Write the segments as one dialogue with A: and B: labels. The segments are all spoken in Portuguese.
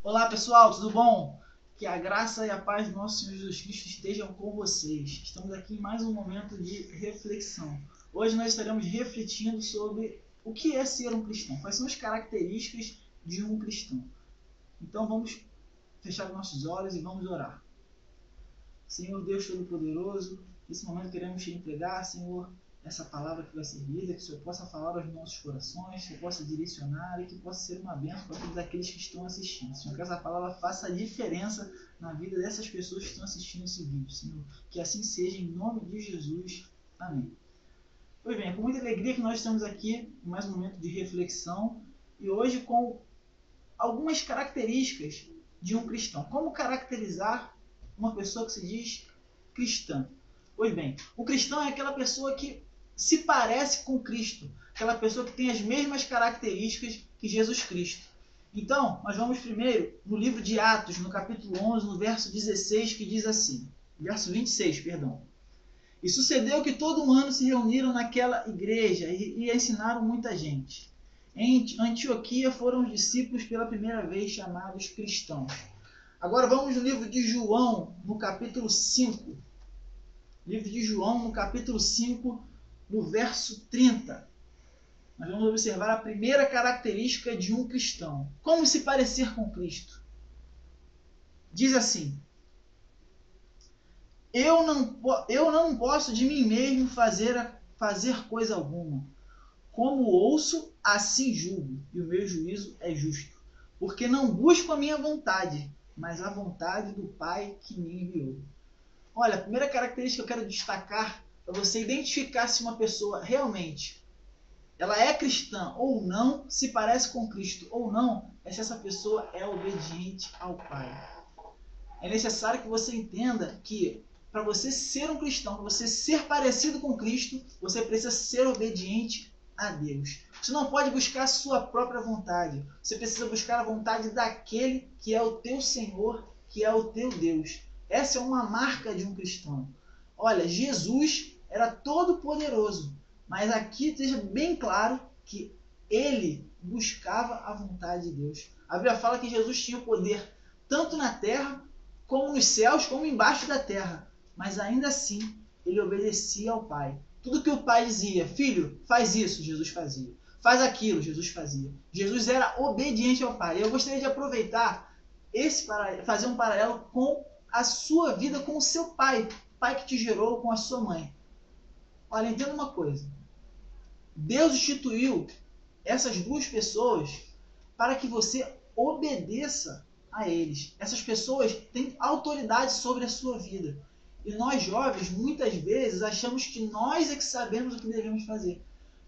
A: Olá pessoal, tudo bom? Que a graça e a paz do nosso Senhor Jesus Cristo estejam com vocês. Estamos aqui em mais um momento de reflexão. Hoje nós estaremos refletindo sobre o que é ser um cristão, quais são as características de um cristão. Então vamos fechar os nossos olhos e vamos orar. Senhor Deus Todo-Poderoso, nesse momento queremos te entregar, Senhor, essa palavra que vai ser lida, que o Senhor possa falar aos nossos corações, que o Senhor possa direcionar e que possa ser uma bênção para todos aqueles que estão assistindo. Senhor, que essa palavra faça a diferença na vida dessas pessoas que estão assistindo esse vídeo. Senhor, que assim seja em nome de Jesus. Amém. Pois bem, é com muita alegria que nós estamos aqui em mais um momento de reflexão e hoje com algumas características de um cristão. Como caracterizar uma pessoa que se diz cristã? Pois bem, o cristão é aquela pessoa que se parece com Cristo, aquela pessoa que tem as mesmas características que Jesus Cristo. Então, nós vamos primeiro no livro de Atos, no capítulo 11, no verso 16, que diz assim, verso 26, perdão. E sucedeu que todo um ano se reuniram naquela igreja e ensinaram muita gente. Em Antioquia foram os discípulos pela primeira vez chamados cristãos. Agora vamos no livro de João, no capítulo 5. Livro de João, no capítulo 5, no verso 30. Nós vamos observar a primeira característica de um cristão. Como se parecer com Cristo? Diz assim: Eu não posso de mim mesmo fazer coisa alguma. Como ouço, assim julgo, e o meu juízo é justo. Porque não busco a minha vontade, mas a vontade do Pai que me enviou. Olha, a primeira característica que eu quero destacar para você identificar se uma pessoa realmente ela é cristã ou não, se parece com Cristo ou não, é se essa pessoa é obediente ao Pai. É necessário que você entenda que para você ser um cristão, para você ser parecido com Cristo, você precisa ser obediente a Deus. Você não pode buscar a sua própria vontade. Você precisa buscar a vontade daquele que é o teu Senhor, que é o teu Deus. Essa é uma marca de um cristão. Olha, Jesus era todo poderoso, mas aqui esteja bem claro que ele buscava a vontade de Deus. A Bíblia fala que Jesus tinha o poder tanto na terra, como nos céus, como embaixo da terra. Mas ainda assim, ele obedecia ao Pai. Tudo que o Pai dizia, filho, faz isso, Jesus fazia. Faz aquilo, Jesus fazia. Jesus era obediente ao Pai. Eu gostaria de aproveitar fazer um paralelo com a sua vida com o seu pai. O pai que te gerou, com a sua mãe. Olha, entenda uma coisa. Deus instituiu essas duas pessoas para que você obedeça a eles. Essas pessoas têm autoridade sobre a sua vida. E nós jovens, muitas vezes, achamos que nós é que sabemos o que devemos fazer.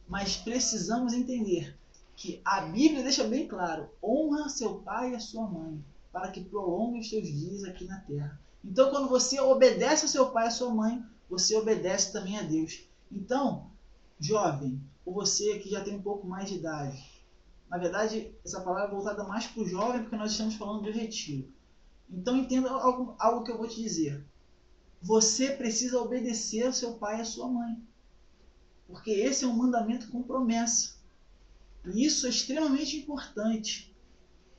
A: Mas precisamos entender que a Bíblia deixa bem claro: honra seu pai e a sua mãe, para que prolongue os seus dias aqui na terra. Então, quando você obedece ao seu pai e à sua mãe, você obedece também a Deus. Então, jovem, ou você que já tem um pouco mais de idade, na verdade, essa palavra é voltada mais para o jovem, porque nós estamos falando de retiro. Então, entenda algo que eu vou te dizer. Você precisa obedecer ao seu pai e à sua mãe. Porque esse é um mandamento com promessa. E isso é extremamente importante.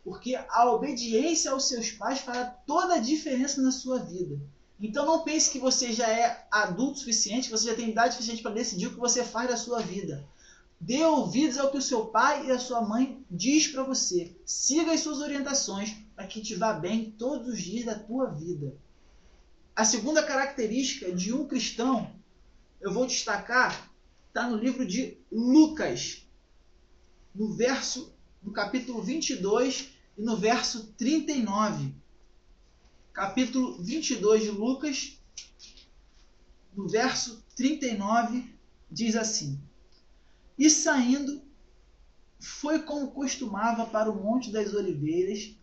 A: Porque a obediência aos seus pais fará toda a diferença na sua vida. Então não pense que você já é adulto o suficiente, que você já tem idade suficiente para decidir o que você faz da sua vida. Dê ouvidos ao que o seu pai e a sua mãe diz para você. Siga as suas orientações para que te vá bem todos os dias da tua vida. A segunda característica de um cristão, eu vou destacar, está no livro de Lucas, no capítulo 22 e no verso 39. Capítulo 22 de Lucas, no verso 39, diz assim: E saindo, foi como costumava para o Monte das Oliveiras,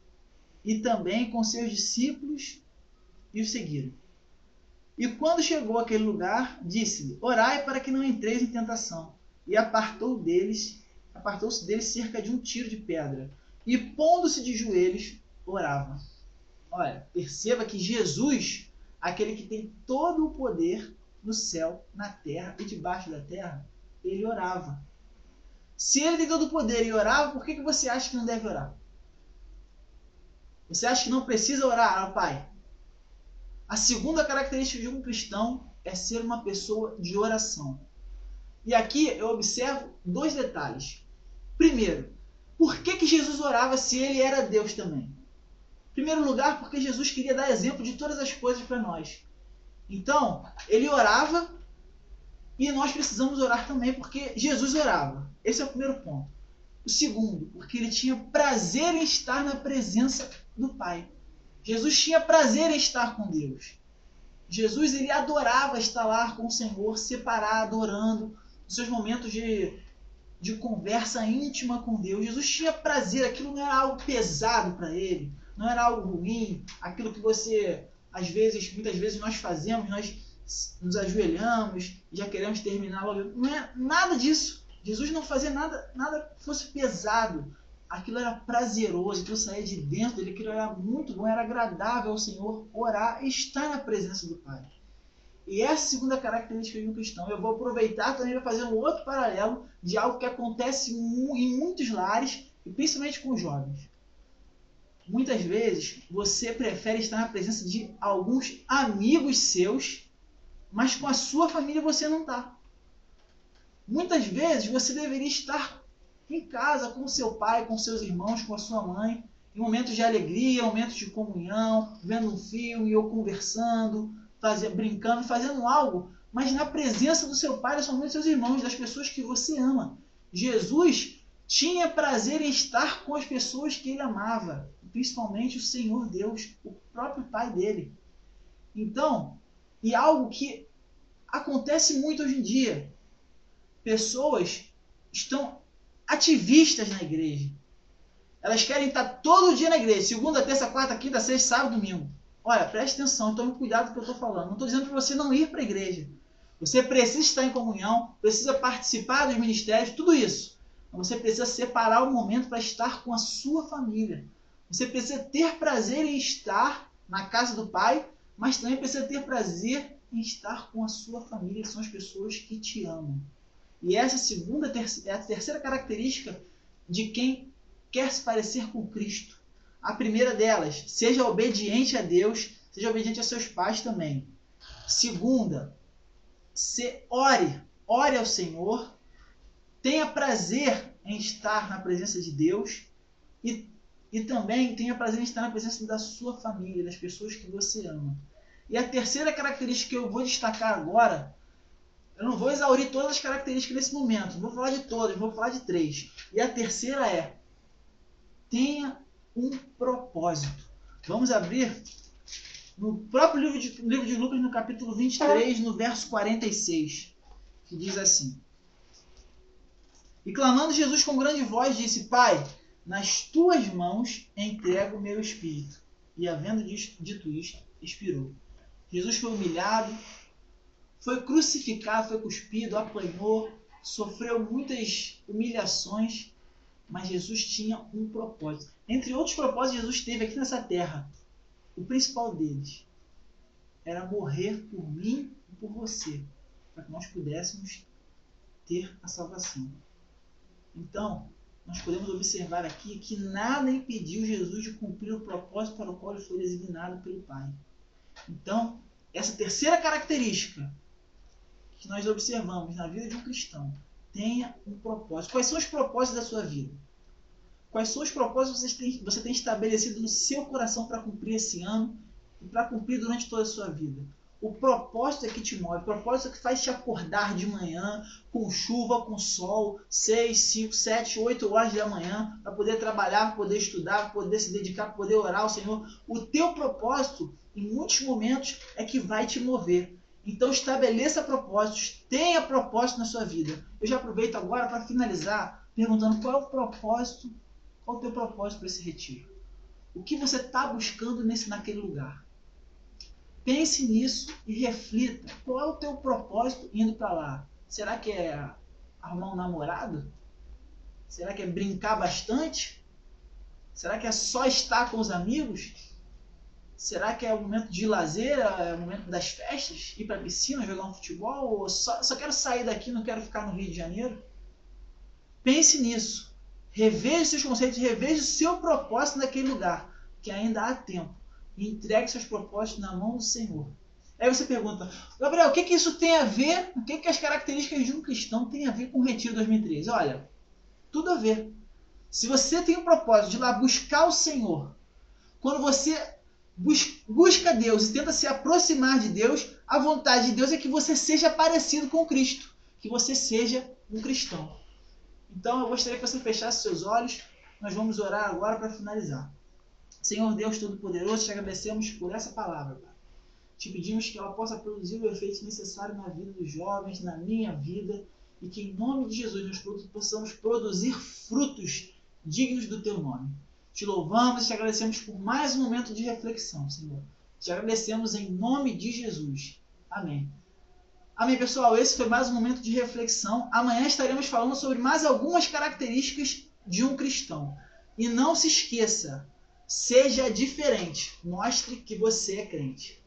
A: e também com seus discípulos e o seguiram. E quando chegou àquele lugar, disse-lhe: Orai para que não entreis em tentação. E apartou-se deles cerca de um tiro de pedra. E pondo-se de joelhos, orava. Olha, perceba que Jesus, aquele que tem todo o poder no céu, na terra e debaixo da terra, ele orava. Se ele tem todo o poder e orava, por que você acha que não deve orar? Você acha que não precisa orar ao Pai? A segunda característica de um cristão é ser uma pessoa de oração. E aqui eu observo dois detalhes. Primeiro, por que Jesus orava se ele era Deus também? Em primeiro lugar, porque Jesus queria dar exemplo de todas as coisas para nós. Então, ele orava e nós precisamos orar também porque Jesus orava. Esse é o primeiro ponto. O segundo, porque ele tinha prazer em estar na presença do Pai. Jesus tinha prazer em estar com Deus. Jesus, ele adorava estar lá com o Senhor, separado, orando, nos seus momentos de conversa íntima com Deus. Jesus tinha prazer, aquilo não era algo pesado para ele, não era algo ruim, aquilo que você, às vezes, muitas vezes nós fazemos, nós nos ajoelhamos, já queremos terminar logo. Não é nada disso. Jesus não fazia nada que fosse pesado. Aquilo era prazeroso, aquilo saía de dentro dele, aquilo era muito bom, era agradável ao Senhor orar e estar na presença do Pai. E essa é a segunda característica de um cristão. Eu vou aproveitar também para fazer um outro paralelo de algo que acontece em muitos lares, e principalmente com os jovens. Muitas vezes você prefere estar na presença de alguns amigos seus, mas com a sua família você não está. Muitas vezes você deveria estar em casa com seu pai, com seus irmãos, com a sua mãe, em momentos de alegria, momentos de comunhão, vendo um filme ou conversando, brincando, fazendo algo, mas na presença do seu pai, da sua mãe, dos seus irmãos, das pessoas que você ama. Jesus tinha prazer em estar com as pessoas que ele amava, principalmente o Senhor Deus, o próprio Pai dele. Então, e algo que acontece muito hoje em dia, pessoas estão ativistas na igreja. Elas querem estar todo dia na igreja, segunda, terça, quarta, quinta, sexta, sábado, domingo. Olha, preste atenção, tome cuidado com o que eu estou falando. Não estou dizendo para você não ir para a igreja. Você precisa estar em comunhão, precisa participar dos ministérios, tudo isso. Mas você precisa separar o momento para estar com a sua família. Você precisa ter prazer em estar na casa do Pai, mas também precisa ter prazer em estar com a sua família, que são as pessoas que te amam. E essa é a terceira característica de quem quer se parecer com Cristo. A primeira delas, seja obediente a Deus, seja obediente a seus pais também. Segunda, ore ao Senhor, tenha prazer em estar na presença de Deus e também tenha prazer em estar na presença da sua família, das pessoas que você ama. E a terceira característica que eu vou destacar agora, eu não vou exaurir todas as características nesse momento, não vou falar de todas, vou falar de 3. E a terceira é, tenha um propósito. Vamos abrir no próprio livro de Lucas, no capítulo 23, no verso 46, que diz assim: E clamando Jesus com grande voz, disse: Pai, nas tuas mãos entrego o meu espírito. E havendo dito isto, expirou. Jesus foi humilhado, foi crucificado, foi cuspido, apanhou, sofreu muitas humilhações, mas Jesus tinha um propósito. Entre outros propósitos, Jesus teve aqui nessa terra. O principal deles era morrer por mim e por você, para que nós pudéssemos ter a salvação. Então, nós podemos observar aqui que nada impediu Jesus de cumprir o propósito para o qual ele foi designado pelo Pai. Então, essa terceira característica que nós observamos na vida de um cristão, tenha um propósito. Quais são os propósitos da sua vida? Quais são os propósitos que você tem estabelecido no seu coração para cumprir esse ano e para cumprir durante toda a sua vida? O propósito é que te move, o propósito é que faz te acordar de manhã, com chuva, com sol, 6, 5, 7, 8 horas da manhã, para poder trabalhar, para poder estudar, para poder se dedicar, para poder orar ao Senhor. O teu propósito, em muitos momentos, é que vai te mover. Então estabeleça propósitos, tenha propósito na sua vida. Eu já aproveito agora para finalizar perguntando qual é o propósito, qual é o teu propósito para esse retiro? O que você está buscando naquele lugar? Pense nisso e reflita. Qual é o teu propósito indo para lá? Será que é arrumar um namorado? Será que é brincar bastante? Será que é só estar com os amigos? Será que é o momento de lazer, é o momento das festas? Ir para a piscina, jogar um futebol? Ou só quero sair daqui, não quero ficar no Rio de Janeiro? Pense nisso. Reveja seus conceitos, reveja o seu propósito naquele lugar. que ainda há tempo e entregue seus propósitos na mão do Senhor. Aí você pergunta, Gabriel, o que isso tem a ver? O que as características de um cristão têm a ver com o Retiro 2013? Olha, tudo a ver. Se você tem o propósito de ir lá buscar o Senhor, quando você busca Deus e tenta se aproximar de Deus, a vontade de Deus é que você seja parecido com Cristo, que você seja um cristão. Então eu gostaria que você fechasse seus olhos, nós vamos orar agora para finalizar. Senhor Deus Todo-Poderoso, te agradecemos por essa palavra, Pai. Te pedimos que ela possa produzir o efeito necessário na vida dos jovens, na minha vida, e que em nome de Jesus nós possamos produzir frutos dignos do teu nome. Te louvamos e te agradecemos por mais um momento de reflexão, Senhor. Te agradecemos em nome de Jesus. Amém. Amém, pessoal. Esse foi mais um momento de reflexão. Amanhã estaremos falando sobre mais algumas características de um cristão. E não se esqueça, seja diferente. Mostre que você é crente.